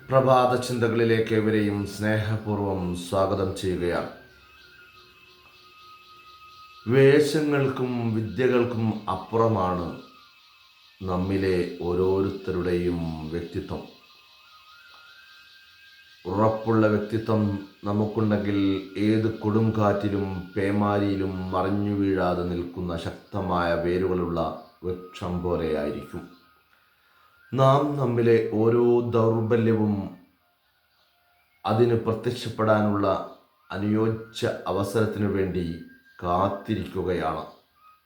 പ്രഭാത ചിന്തകളിലേക്ക് ഏവരെയും സ്നേഹപൂർവ്വം സ്വാഗതം ചെയ്യുകയാണ്. വേഷങ്ങൾക്കും വിദ്യകൾക്കും അപ്പുറമാണ് നമ്മിലെ ഓരോരുത്തരുടെയും വ്യക്തിത്വം. ഉറപ്പുള്ള വ്യക്തിത്വം നമുക്കുണ്ടെങ്കിൽ ഏത് കൊടുങ്കാറ്റിലും പേമാരിയിലും മറിഞ്ഞു വീഴാതെ നിൽക്കുന്ന ശക്തമായ വേരുകളുള്ള വൃക്ഷം പോലെയായിരിക്കും. നാം നമ്മിലെ ഓരോ ദൗർബല്യവും അതിന് പ്രത്യക്ഷപ്പെടാനുള്ള അനുയോജ്യ അവസരത്തിനു വേണ്ടി കാത്തിരിക്കുകയാണ്.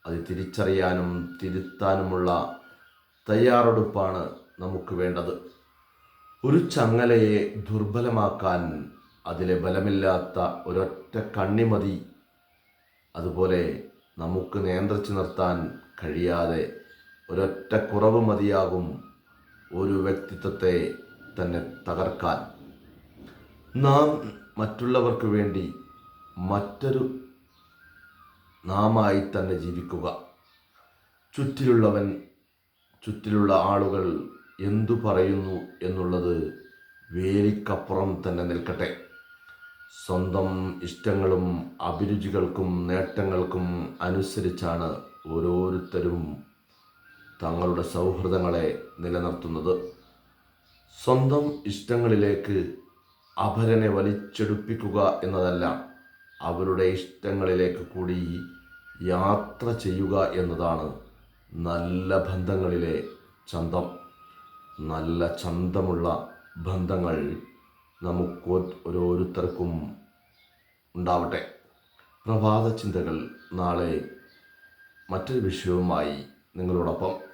അത് തിരിച്ചറിയാനും തിരുത്താനുമുള്ള തയ്യാറെടുപ്പാണ് നമുക്ക് വേണ്ടത്. ഒരു ചങ്ങലയെ ദുർബലമാക്കാൻ അതിലെ ബലമില്ലാത്ത ഒരൊറ്റ കണ്ണി മതി. അതുപോലെ നമുക്ക് നിയന്ത്രിച്ചു നിർത്താൻ കഴിയാതെ ഒരൊറ്റ കുറവ് മതിയാകും ഒരു വ്യക്തിത്വത്തെ തന്നെ തകർക്കാൻ. നാം മറ്റുള്ളവർക്ക് വേണ്ടി മറ്റൊരു നാമായി തന്നെ ജീവിക്കുക. ചുറ്റിലുള്ള ആളുകൾ എന്തു പറയുന്നു എന്നുള്ളത് വേലിക്കപ്പുറം തന്നെ നിൽക്കട്ടെ. സ്വന്തം ഇഷ്ടങ്ങളും അഭിരുചികൾക്കും നേട്ടങ്ങൾക്കും അനുസരിച്ചാണ് ഓരോരുത്തരും തങ്ങളുടെ സൗഹൃദങ്ങളെ നിലനിർത്തുന്നത്. സ്വന്തം ഇഷ്ടങ്ങളിലേക്ക് അപരനെ വലിച്ചെടുപ്പിക്കുക എന്നതല്ല, അവരുടെ ഇഷ്ടങ്ങളിലേക്ക് കൂടി യാത്ര ചെയ്യുക എന്നതാണ് നല്ല ബന്ധങ്ങളിലെ ചന്തം. നല്ല ചന്തമുള്ള ബന്ധങ്ങൾ നമുക്ക് ഓരോരുത്തർക്കും ഉണ്ടാവട്ടെ. പ്രഭാത ചിന്തകൾ നാളെ മറ്റൊരു വിഷയവുമായി നിങ്ങളോടൊപ്പം.